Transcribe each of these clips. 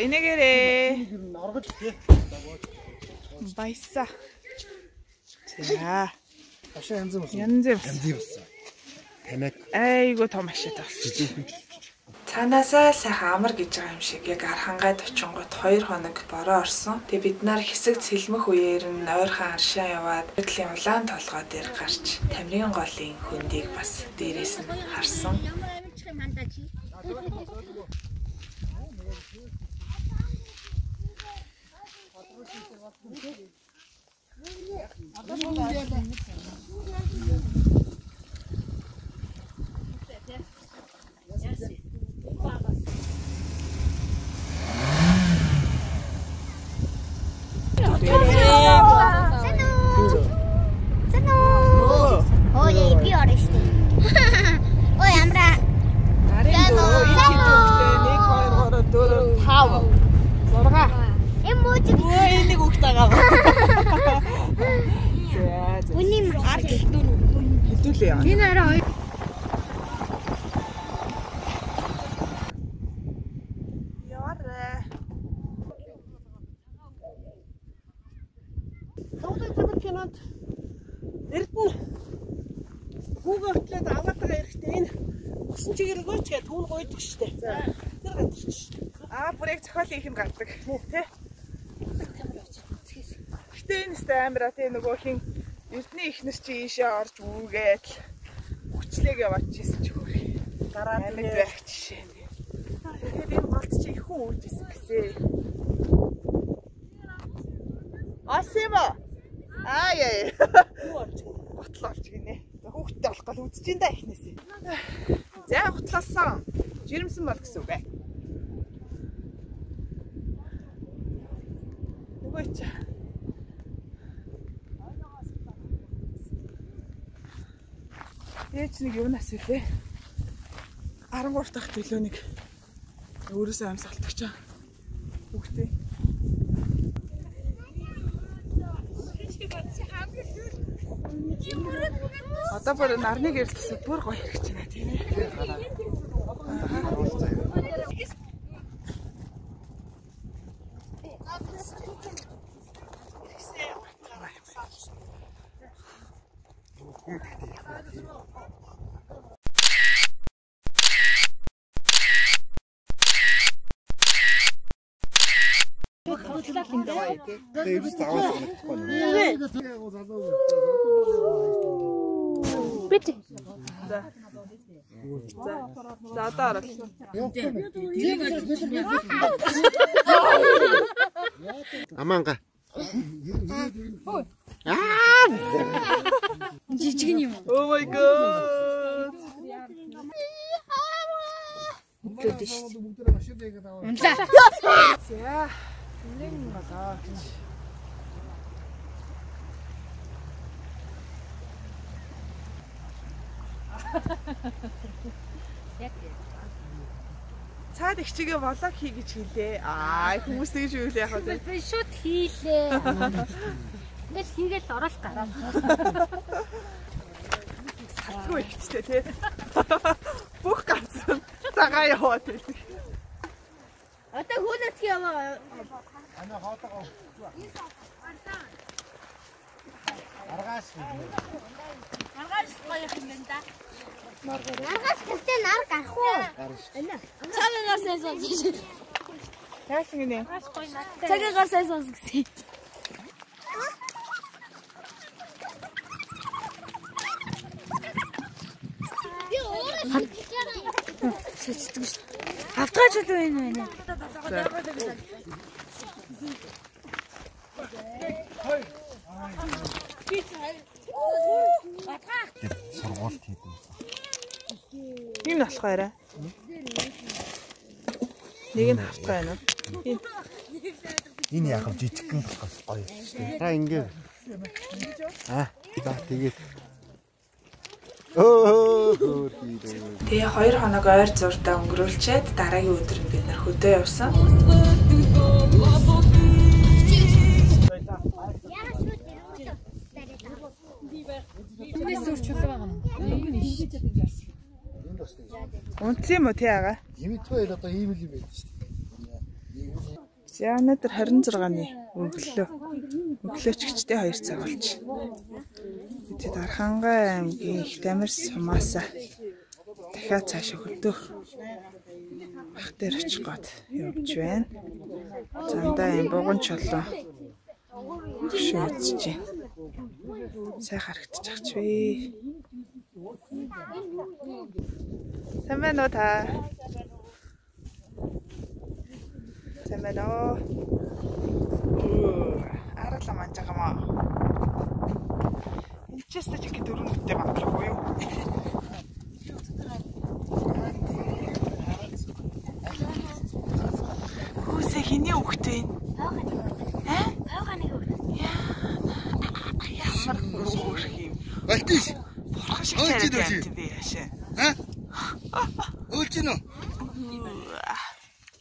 Инегээрээ баясаа. За. Янз бүр. Тамиг. Айгуу том ашиг тавьчих. Цаанаасаа сайхан амар гэж байгаа юм шиг яг архангаад очингууд 2 хоног бороо орсон. Тэгээ бид нар хэсэг цэлмэх үеэр нь ойрхон аршаа яваад Бэртлийн улаан толгой дээр гарч Тамирын голын хөндийг бас дээрээс нь харсан. Бүрийг зохиол их юм гардаг. Тэ. Гэтэ энэ стамбра тэ нөгөө хин эрдний ихнэр чи ийшээ орж үүгээд хүчлэг яваачижсэн ч хөрх. Дараа нь байх жишээ. Тэгэхээр энэ голт чи их хүн үүжсэн гэсээ. Асимо. Ай. Готлоо орж гинэ. Хүүхдтэй болох гол үзэж ин да ихнээсээ. За готлоосон. Жирэмсэн бол гэсэн үг ээ. Үгүй. Ээж нэг юунаас вэ? 13 дахь төлөөнийг өөрөөсөө амьсгалдаг чаа. Хүүхдээ. Одоо бүр нарны гэрэлтсээ бүр гоё хэрэг чинь тийм ээ. Bitte. За одоо Аманга. Жижиг юм. Oh my god. Өглөөд шүү. За. Нэг болоо. Цаад их чигээ волог хий гэж хэлээ. Хүмүүс тэгж юу л яхаа вэ? Би шууд хийлээ. Ингээл хийгээл орол гараа. Сатгүй ихтэй тий. Бүх ганцхан тагаа яваад байдаг. Одоо хүнэт яваа. Ана хаатаа. Аргаас гоё юм да. Аргаас гэхдээ нар гарах уу? Цагаагаар сайн сонс. Яасан гинэ? Цагаагаар сайн сонс гэсэн. Автогаж л байна. Сургуульд хийдэг. Ийм нь болох байраа. Нэг нь авах байна уу? Энэ яг жижигхэн болохоос гоё. Та ингэ. За тэгээд. Тэгээ 2 хоног ойр зурдаа өнгөрүүлчихэд дараагийн өдөр нь бид нар хөдөө явсан. Үнцэн юм уу тий ага? Имитвэл одоо ийм л юм байдаг шүү дээ. За өнөөдөр 26-ны өглөөчгчтэй 2 цаг болж. Бид Дархангай аймгийн Их Дамир сумаасаа дахиад цаашаа хөдөөх бах дээр очих гээд явж байна. Зандаа юм буган чулуу шүүцэж байна. Сайн харагдчих ч вэ. Сайн байна уу та? Сайн байна уу? Аргалаа манж байгаа маа. Ичээстэй ч их дөрөвдөө багтахгүй юу? Хүүсээ хэний хөвгт вэ? Хойганы хөвгт. Ямар хөөх юм. Балтиш. Бурхан шиг чараад юм би яашаа. Өөлч нь үү?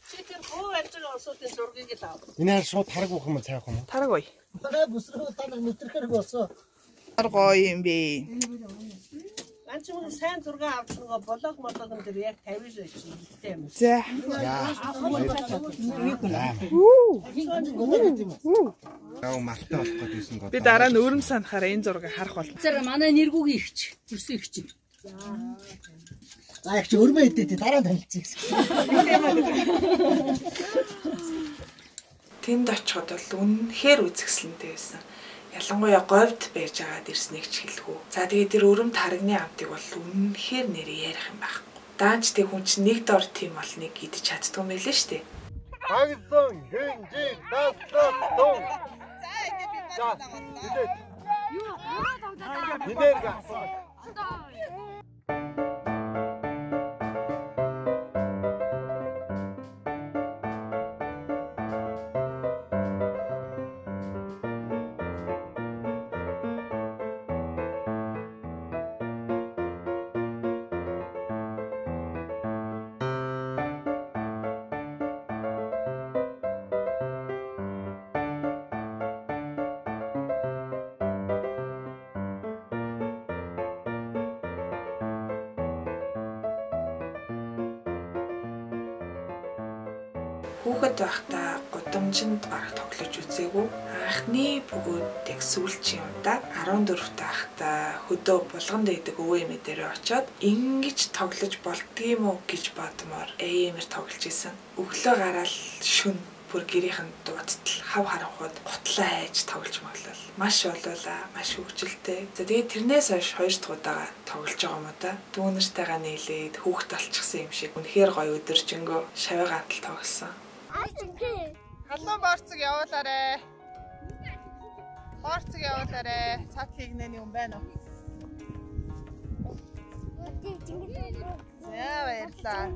Чи тэр хуу ажил олсуудын зургийг л ав. Энэ хар шууд тараг уух юм цайх юм уу? Тараг ой. Бүсрүү танаг мэтрхэрэг болсон. Тараг ой юм бэ. Анч мөн сайн зураг авч байгаа блог модлогон тэр яг 50 шээ ихтэй юм. За. Яа малтай болох гэдгийсэн гоо. Би дараа нь өрөм санахаараа энэ зургийг харах болно. Тэр манай нэргүүгийн ихч, төрсөн ихч. За их чи өрмөө идэх дараа нь танилцъя гэсэн. Тэнд очиход бол үнэхээр үзэсгэлэнтэй байсан. Ялангуяа говьд байж байгаад ирснийг ч хэлэхүү. За тэгээд тэр өрөм тарагны амтыг бол үнэхээр нэр ярих юм байхгүй. Даанч тэг хүн чинь нэг дор тийм олныг идэж чаддгүй юм байлээ шүү дээ. Агсон хинжи таслах тун. За идэх. Юу хараад авдаа. Хүүхэд байхдаа гудамжинд бараг тоглож үзээгүй. Анхны бөгөөд яг сүүлчийн удаа 14 таахта хөдөө булганд байдаг өвөө эмээ дээрээ очиод ингэж тоглож болдгийм үү гэж бодмоор ээмэр тоглож исэн. Өглөө гараал шүн бүр гэрийнхэн дуудтал хав харанхууд гутлаа айж тоглож моглол. Маш болуулаа, маш хөвгөлтэй. За тэгээд тэрнээс хойш 2 дахь удаага тоглож байгаа юм да. Дүүнэртэйгээ нийлээд хүүхэд болчихсон юм шиг. Үнэхээр гоё өдөржингөө шавьяа гантал тоглосон. Халуун борцог явуулаарэ. Борцог явуулаарэ. Цаг хийгнэний юм байна уу? За баярлаа.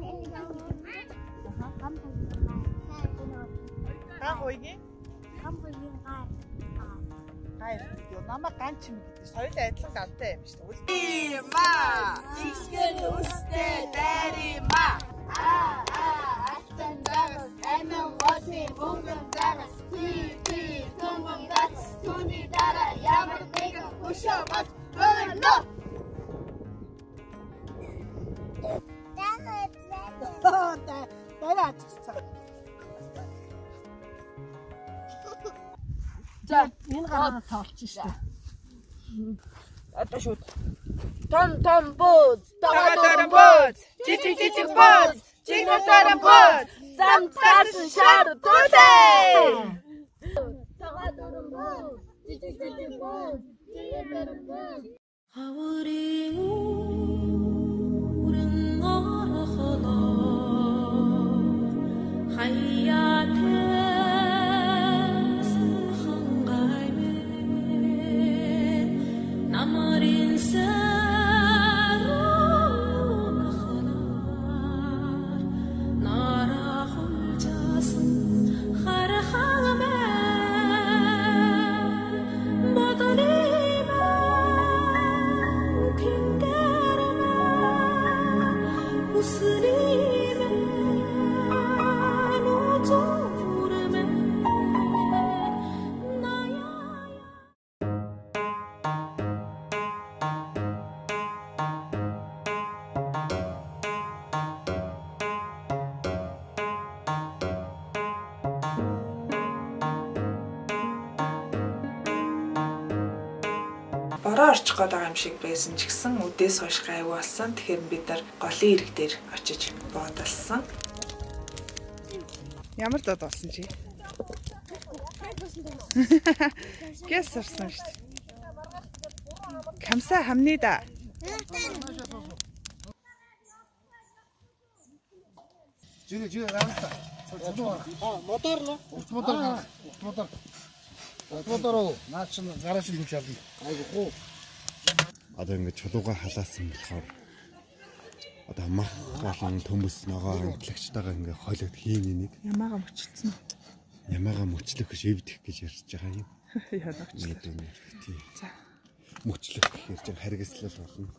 Ган хойгийн? Ган хойгийн гар. Гай юу намайг ганч юм гэдэг. Соёлын адилхан гантай юм шүү дээ. Има! Ихгэн үстэй дайрима. Алтан загас, амин госын мөнгөн загас, тий, түмэн гац, түүний дараа ямар нэгэн хөшөө бат өгнө. Дараа атсан. За, энэ гараа тоолчих шүү дээ. Одоо шууд. Том бууз, Тавадаран бууз, жижиг бууз, жигнотаран бууз, замтаасан шар тулээ. Тавадаран бууз, жижиг бууз, жигнотаран бууз. Хаврын өрн бороо орчих гээд байгаа юм шиг байсан ч гэсэн үдээс хойш гайгүй болсон. Тэгэхээр бид нар голын ирэг дээр очиж боодолсон. Ямар дод болсон чи? Гэс орсон шүү дээ. Камса хамны да. Жирэ раамста. Мотор л. Мотор наач гараж л гэж авна. Айгу хуу. Одоо ингэ чулууга халаасан болохоор одоо мах болон төмөс ногоо амтлагчтайгаа ингээ хойлоод хийн энийг. Ямаага мөчлсөн. Ямаага мөчлөх гэж эвдэх гэж ярьж байгаа юм. Янагч. Тийм. За. Мөчлөх гэхээр ч харгислал болно.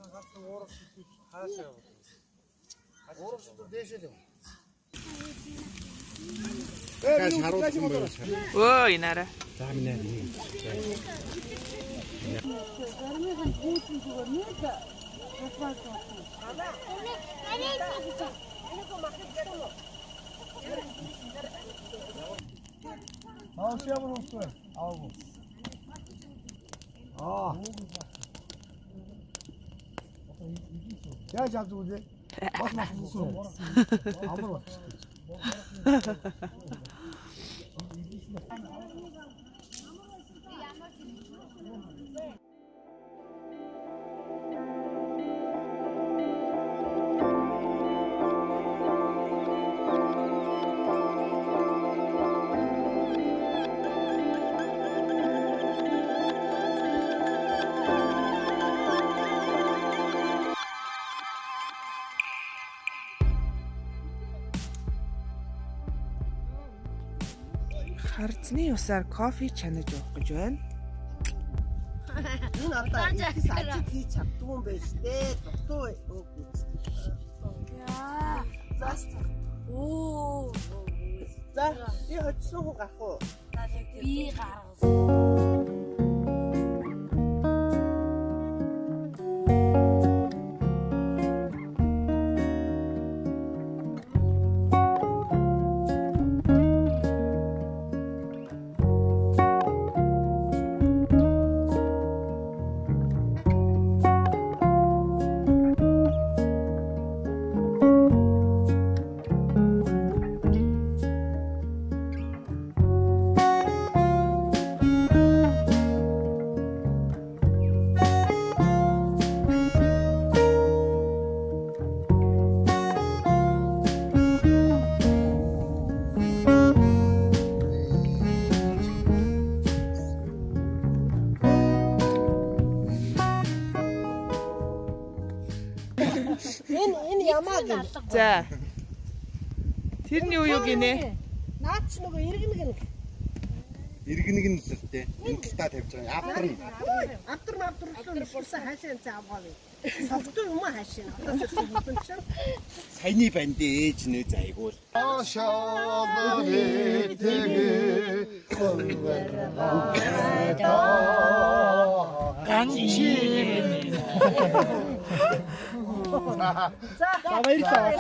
Өө инара. За минь нэ. Яаж авдаг үү? Бас мөсөн. Амар байна. Харцны усаар кофе чанаж уух гэж байна. Энэ одоо ихс ажид хийж чаддгүй юм байна шүү дээ. Дутуу ууг гэж. Яа. Заст. Оо. За, би хоцсон хуу гарах уу? Би гарах. Энэ ямаа гэн. За. Тэрний юу гинэ? Наач нөгөө иргэнэг. Иргэнэг нь л л дээ. Энэ талтаа тавьж байгаа. Авдар шурсаа хаашаа заавгаав. Совтуу юм хаашаа. Одоо шурсан хөдөн чинь. Саяны банд ээж нэ зайгуул. Ашаалны тэгээ ганчи. За баярлалаа.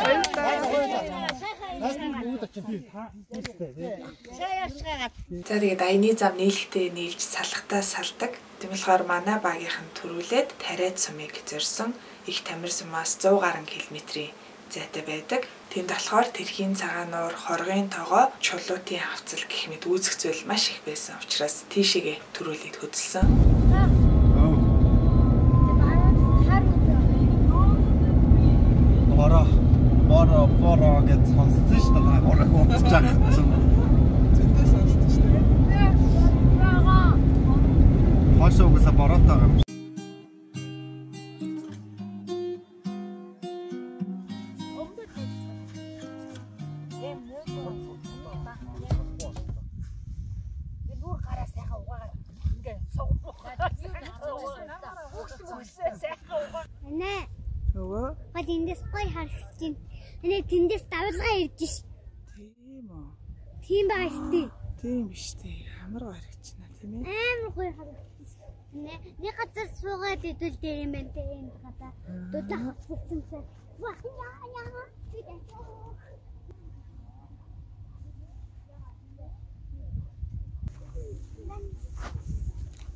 За тэгээд аяны зам нийлхтэй нийлж салхтаа салдаг. Тийм болохоор манай багийнхан төрүүлээд тариад сумыг зорьсон их тамир сумаас 100 гаруй километрийн зайтай байдаг. Тэнд болохоор тэрхийн цагаан нуур, хоргын тоогоо, чулуутын хавцал гэх мэт үүсэх зүйл маш их байсан учраас тийшээгээ төрүүлээд хөдөлсөн. Бороо гэж сонссон шүү дээ. Бороо унтж байгаа юм. Зөндөө сонссон шүү дээ. Хашаа угаасаа бороотой байгаа юм. Нэ. Өвөө. Бод эндээс гой харагч чинь. Эне тэндээс давлгаа ирж ш. Тийм үү. Тийм байгаа штий. Тийм биш дээ. Амар гарагчна тийм ээ. Амар гой харагч. Нэг газар суугаад идэл дээр юм байна те энэ хата. Дулаах хавцсан чинь. Вах яа.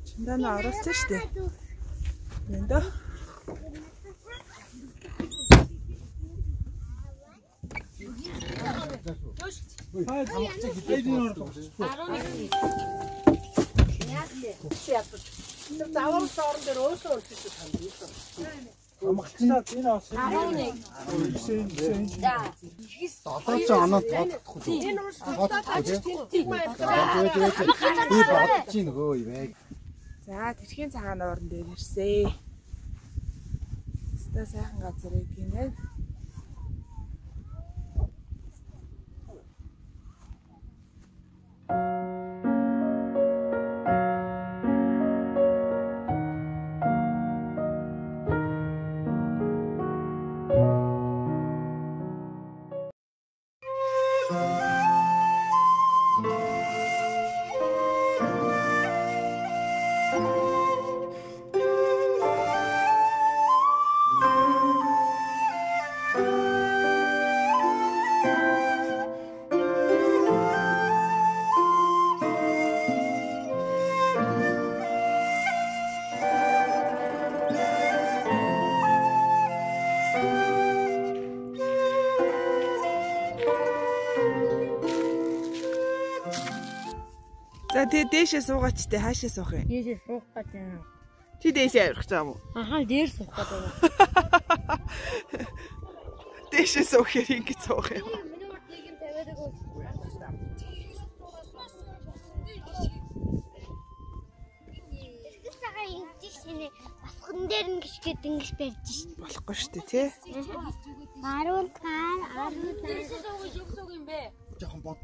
Чиндаа оролцсон шүү дээ. Нэ. Амгчнаа энэ ос. 11. За. 7 оноо тоодох. Энэ ус бодож нөгөө юм ээ. За тэрхийн цагаан ууран дээр ирсээ. Өстой сайхан газар ийм ээ. За тэгээ дээшээ суугаач те хаашаа суух юм? Дээшээ суух гэж байна. Чи дээшээ авирах гэж юм уу? Ахаа дээр суух гэж байна. Дээшээ суухаар ингэж суух юм. Миний урд нэг юм тавиадаг уу? Сага ингэж шинэ басхан дээр ингэж ингэж барьж шин. Болохгүй шүү дээ тий. 10 таар 10 таар. Суугаж өгсөг юм бэ? Жохон бод.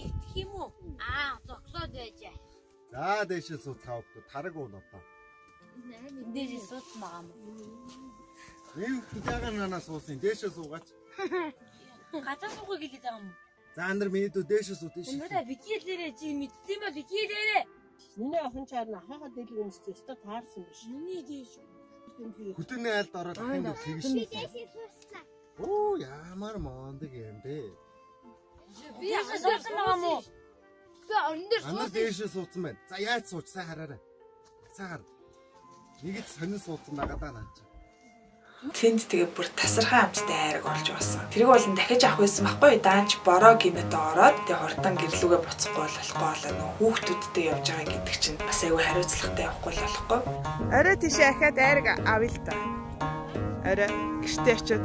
Хийх юм уу? Зогсоод байжээ. За дээшээ сууцгаа өгдө тараг уун одоо. Дээшээ суусан байгаа юм. Нэг хүлээгээ нанаа суусан дээшээ суугаач. Газар суугыг хэлээд байгаа юм. За андар миний дөө дээшээ суу дээшээ. Өнөөдөр бикийлээрээ чи мэдсэн ба бикийлээрээ. Миний охин чаар ахыхаа дэлгэн өмсөж өстө таарсан биш. Миний дээш. Хөтөний айлд ороод ахын дөө тэгш. Дээшээ сууслаа. Оо ямар мондөг юм бэ. Би яагаад суусан байгаа юм уу? Тэгээ орон дээр Анар дээшээ суудсан байна. За яаж сууч сайн хараарай. Сайн хар. Нэгд сонин суудсан байгаа даа наач. Тэнд тэгээ бүр тасархай амттай айраг олж басан. Тэрийг бол дахиж авах байсан байхгүй даанч бороо гинэтэ ороод тэгээ хурдан гэрлүүгээ буцахгүй болохгүй болоо нөө хүүхдүүдтэй явж байгаа гэдэг чинь бас айгүй хариуцлагатай явахгүй болохгүй. Орой тийшээ ахаад айраг авъя л та. Орой гэртээ очиод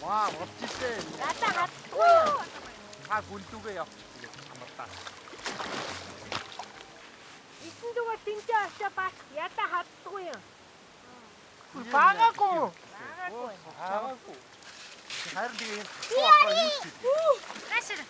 Ваа, 멋지세. Гадаа 다 굴뚝에 요. 맞다. Исэн зүгээр тэнцээ очоо бас ята хатдаггүй юм. Багаагүй юу? 아고. хайр тэгээ энэ. Гашир.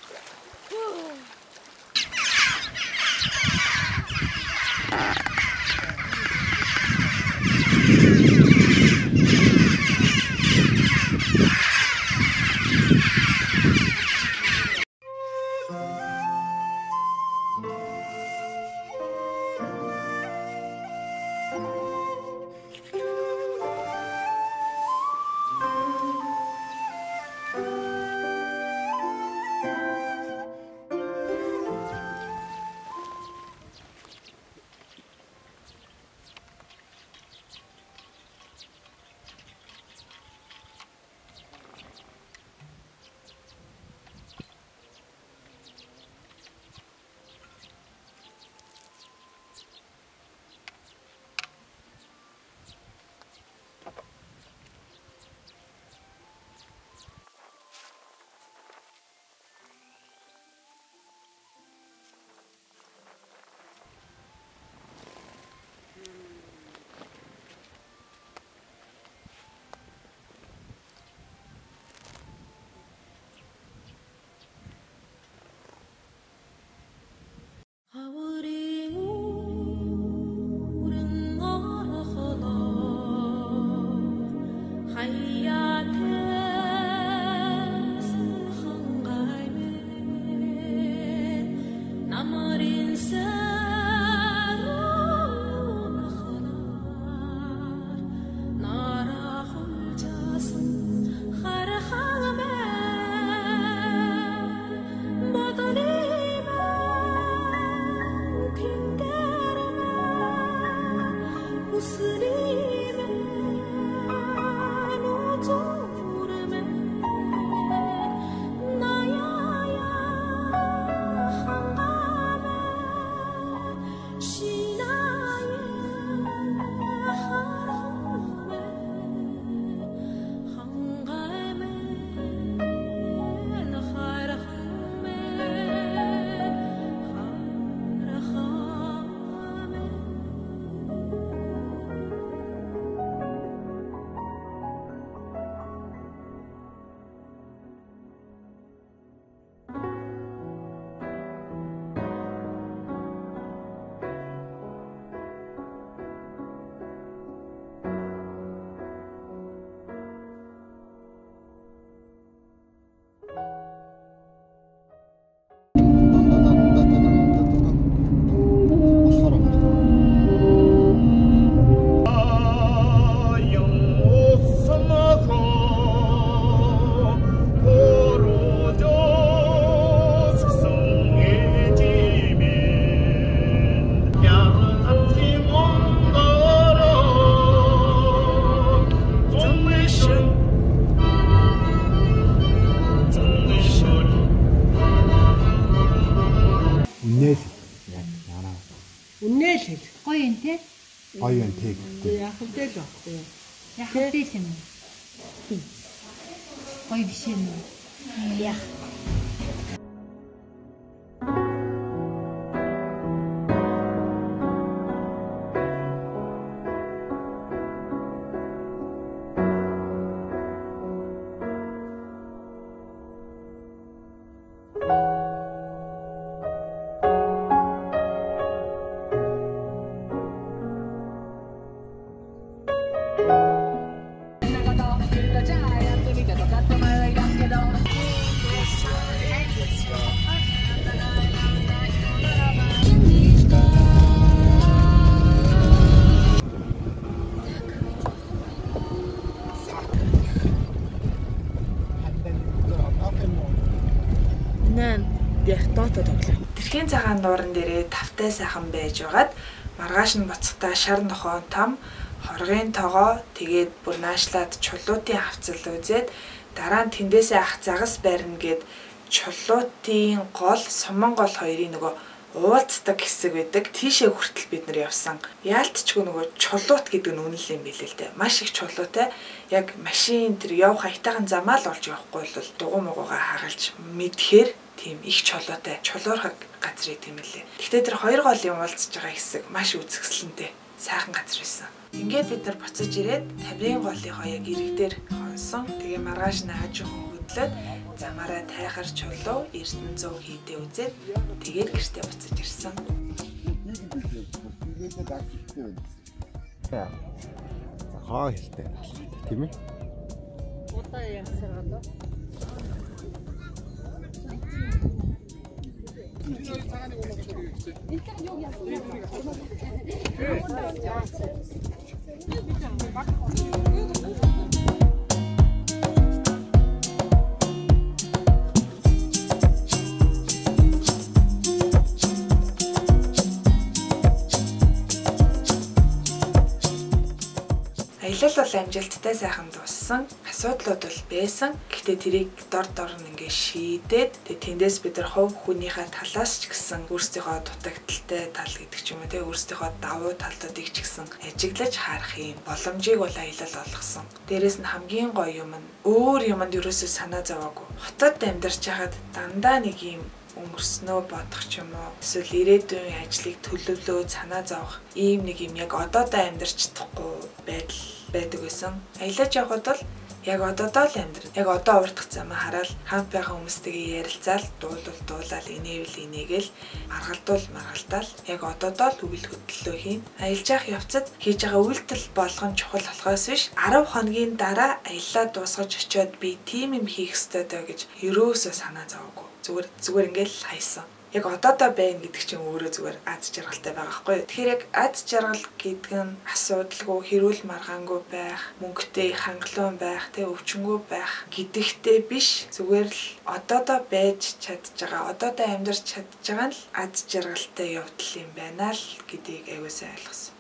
Үнээл хэл. Гоё юм те. Гоё юм те. Яг хөдөл байхгүй юу? Яг хөдөл юм. Гоё биш юм. Яг. Тэрхийн цагаан нууран дээрээ тавтай сайхан байж байгаад маргааш нь буцахтаа шар нохоо там хоргийн тоогоо тэгээд бүр наашлаад чулуутын хавцал үзээд дараа нь тэндээсээ ах загас байрна гэд чулуутын гол суман гол хоёрын нөгөө уулздаг хэсэг байдаг. Тийшээ хүртэл бид нар явсан. Яалтчгүй нөгөө чулуут гэдэг нь үнэн л юм билээ л дээ. Маш их чулуутай. Яг машин тэр явах хайтахан замаа л олж явахгүй бол дугуй муугаа хагалж мэдхээр тийм их чулуутай чулуурхаг газрыг тийм үлээ. Гэхдээ тэр хоёр голын уулзж байгаа хэсэг маш үзэсгэлэнтэй сайхан газар байсан. Ингээд бид нар буцаж ирээд Таврын голынхоо яг ирэг дээр хонсон. Тэгээ маргааш нь хажуухан хөдлөөд замаараа тайхар чулуу Эрдэнэзуу хийдэ үзээд тэгээд гэртээ буцаж ирсэн. Хаа хэлтэй тийм ээ? Удаа явсараад. Аялал бол амжилттай сайхан дууссан. Асуудлууд бол байсан. Гэхдээ тэрийг дор нь ингээ шийдээд тэндээс бид нар хувь хүнийхээ талаас ч гэсэн өөрсдийнхөө дутагдaltaй тал гэдэг ч юм уу те өөрсдийнхөө давуу талуудыг ч гэсэн ажиглаж харах юм боломжийг бол аялал олгосон. Дээрээс нь хамгийн гоё юм нь өөр юмд ерөөсөө санаа зовоогүй. Хотод амьдарч байхад дандаа нэг юм өнгөрснөө бодох ч юм уу эсвэл ирээдүйн ажлыг төлөвлөө санаа зовох ийм нэг юм яг одоодоо амьдарч чадахгүй байдал байдаг байсан. Аялаж явхад бол яг одоодоо л амьдрал. Яг одоо урдах замаа хараад хамт байгаа хүмүүстэйгээ ярилцаал, дуулал инээвэл инээгээл маргалдаал яг одоодоо л үйл хөдлөлөө хийн. Аялж явах явцад хийж байгаа үйлдэл болгон чухал болохоос биш 10 хоногийн дараа аяллаа дуусгаж очиод би тийм юм хийх ёстой даа гэж ерөөсөө санаа зовоогүй. зүгээр ингээл хайсан. Яг одоодоо байна гэдэг чинь өөрөө зүгээр аз жаргалтай байгаа байхгүй юу. Тэгэхээр яг аз жаргал гэдэг нь асуудалгүй, хэрүүл маргаангүй байх, мөнгөтэй хангалуун байх, өвчнгүй байх гэдэгтэй биш. Зүгээр л одоодоо байж чадж байгаа, одоодоо амьдарч чадж байгаа нь л аз жаргалтай явдал юм байна л гэдгийг аюулсаа ойлгосон.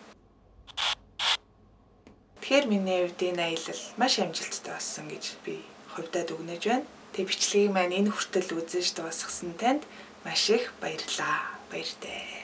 Тэгэхээр миний хувьд энэ аялал маш амжилттай болсон гэж би хувьдаа дүгнэж байна. Тэгээ бичлэгийг маань энэ хүртэл үзэж дуусгасан танд маш их баярлалаа. Баяртай.